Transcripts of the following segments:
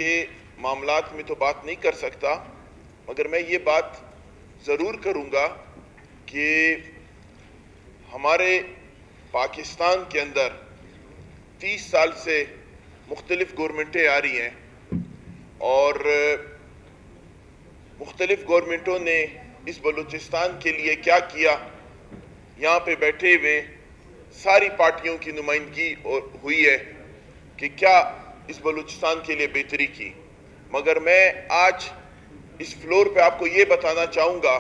کے معاملات میں تو بات نہیں کر سکتا، مگر میں یہ بات ضرور کروں گا کہ ہمارے پاکستان کے اندر 30 سال سے مختلف گورنمنٹیں آ رہی ہیں اور مختلف گورنمنٹوں نے اس بلوچستان کے لیے کیا کیا، یہاں پہ بیٹھے ہوئے ساری پارٹیوں کی نمائندگی ہوئی ہے کہ کیا اس بلوچستان کے لیے بہتری کی، مگر میں آج اس فلور پہ آپ کو یہ بتانا چاہوں گا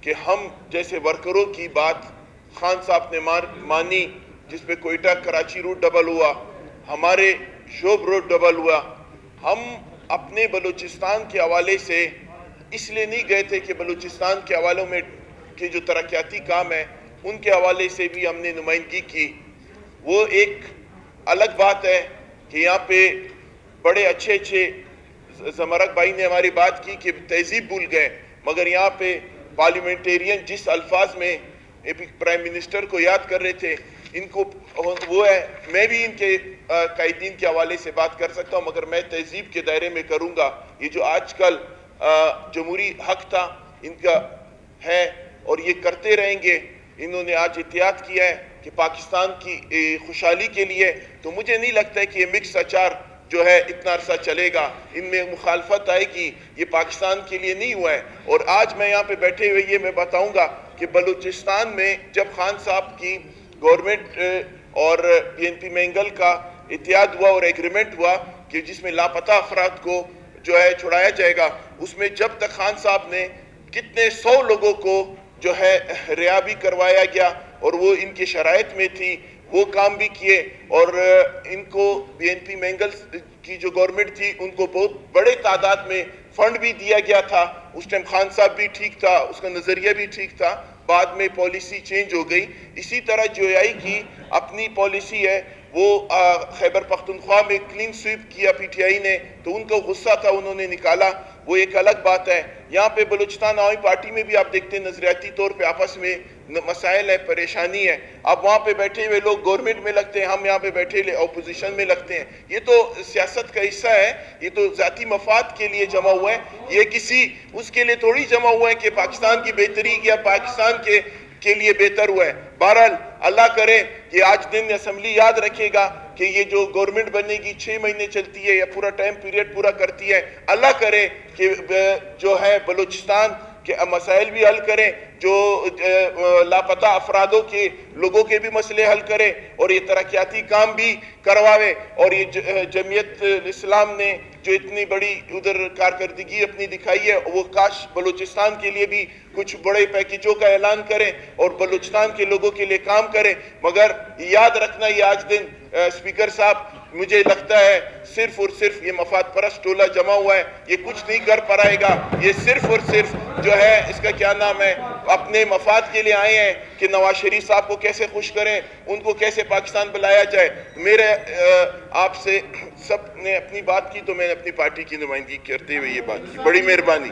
کہ ہم جیسے ورکروں کی بات خان صاحب نے مانی، جس پہ کوئٹہ کراچی روٹ ڈبل ہوا، ہمارے شوب روڈ ڈبل ہوا، ہم اپنے بلوچستان کے حوالے سے اس لیے نہیں گئے تھے کہ بلوچستان کے حوالوں میں کہ جو ترقیاتی کام ہے ان کے حوالے سے بھی ہم نے نمائندگی کی۔ وہ ایک الگ بات ہے کہ یہاں پہ بڑے اچھے زمرک بھائی نے ہماری بات کی کہ تہذیب بھول گئے، مگر یہاں پہ پارلیمنٹیرین جس الفاظ میں پرائم منسٹر کو یاد کر رہے تھے، ان کو وہ ہے، میں بھی ان کے قائدین کے حوالے سے بات کر سکتا ہوں، مگر میں تہذیب کے دائرے میں کروں گا۔ یہ جو آج کل جمہوری حق تھا ان کا ہے اور یہ کرتے رہیں گے، انہوں نے آج احتیاط کیا ہے کہ پاکستان کی خوشحالی کے لیے، تو مجھے نہیں لگتا ہے کہ یہ مکس اچار جو ہے اتنا عرصہ چلے گا، ان میں مخالفت آئے گی، یہ پاکستان کے لیے نہیں ہوا ہے۔ اور آج میں یہاں پہ بیٹھے ہوئے یہ میں بتاؤں گا کہ بلوچستان میں جب خان صاحب کی گورنمنٹ اور PNP مینگل کا اتحاد ہوا اور ایگریمنٹ ہوا کہ جس میں لاپتہ افراد کو جو ہے چھڑایا جائے گا، اس میں جب تک خان صاحب نے کتنے 100 لوگوں کو جو ہے رہا بھی کروایا گیا اور وہ ان کے شرائط میں تھی، وہ کام بھی کیے، اور ان کو PNP مینگل کی جو گورنمنٹ تھی ان کو بہت بڑے تعداد میں فنڈ بھی دیا گیا تھا۔ اس ٹائم خان صاحب بھی ٹھیک تھا، اس کا نظریہ بھی ٹھیک تھا، بعد میں پالیسی چینج ہو گئی۔ اسی طرح جویائی کی اپنی پالیسی ہے، وہ خیبر پختونخوا میں کلین سویپ کیا PTI نے، تو ان کو غصہ تھا، انہوں نے نکالا، وہ ایک الگ بات ہے۔ یہاں پہ بلوچستان عوامی پارٹی میں بھی آپ دیکھتے ہیں نظریاتی طور پہ آپس میں مسائل ہے، پریشانی ہے، اب وہاں پہ بیٹھے ہوئے لوگ گورنمنٹ میں لگتے ہیں، ہم یہاں پہ بیٹھے ہوئے اپوزیشن میں لگتے ہیں۔ یہ تو سیاست کا حصہ ہے، یہ تو ذاتی مفاد کے لیے جمع ہوا ہے، یہ کسی اس کے لیے تھوڑی جمع ہوا ہے کہ پاکستان کی بہتری یا پاکستان کے لیے بہتر ہوا ہے۔ بہرحال اللہ کرے کہ آج دن اسمبلی یاد رکھے گا کہ یہ جو گورنمنٹ بنے گی 6 مہینے چلتی ہے یا پورا ٹائم پیریڈ پورا کرتی ہے، اللہ کرے کہ جو ہے بلوچستان کے مسائل بھی حل کریں، جو لاپتہ افرادوں کے لوگوں کے بھی مسئلے حل کرے اور یہ ترقیاتی کام بھی کرواوے، اور یہ جمعیت اسلام نے جو اتنی بڑی ادھر کارکردگی اپنی دکھائی ہے، وہ کاش بلوچستان کے لیے بھی کچھ بڑے پیکیجوں کا اعلان کریں اور بلوچستان کے لوگوں کے لیے کام کریں۔ مگر یاد رکھنا یہ آج دن اسپیکر صاحب مجھے لگتا ہے صرف اور صرف یہ مفاد پرست ٹولہ جمع ہوا ہے، یہ کچھ نہیں کر پائے گا، یہ صرف اور صرف جو ہے اس کا کیا نام ہے اپنے مفاد کے لیے آئے ہیں کہ نواز شریف صاحب کو کیسے خوش کریں، ان کو کیسے پاکستان بلایا جائے۔ میرے آپ سے سب نے اپنی بات کی تو میں نے اپنی پارٹی کی نمائندگی کرتے ہوئے یہ بات کی، بڑی مہربانی۔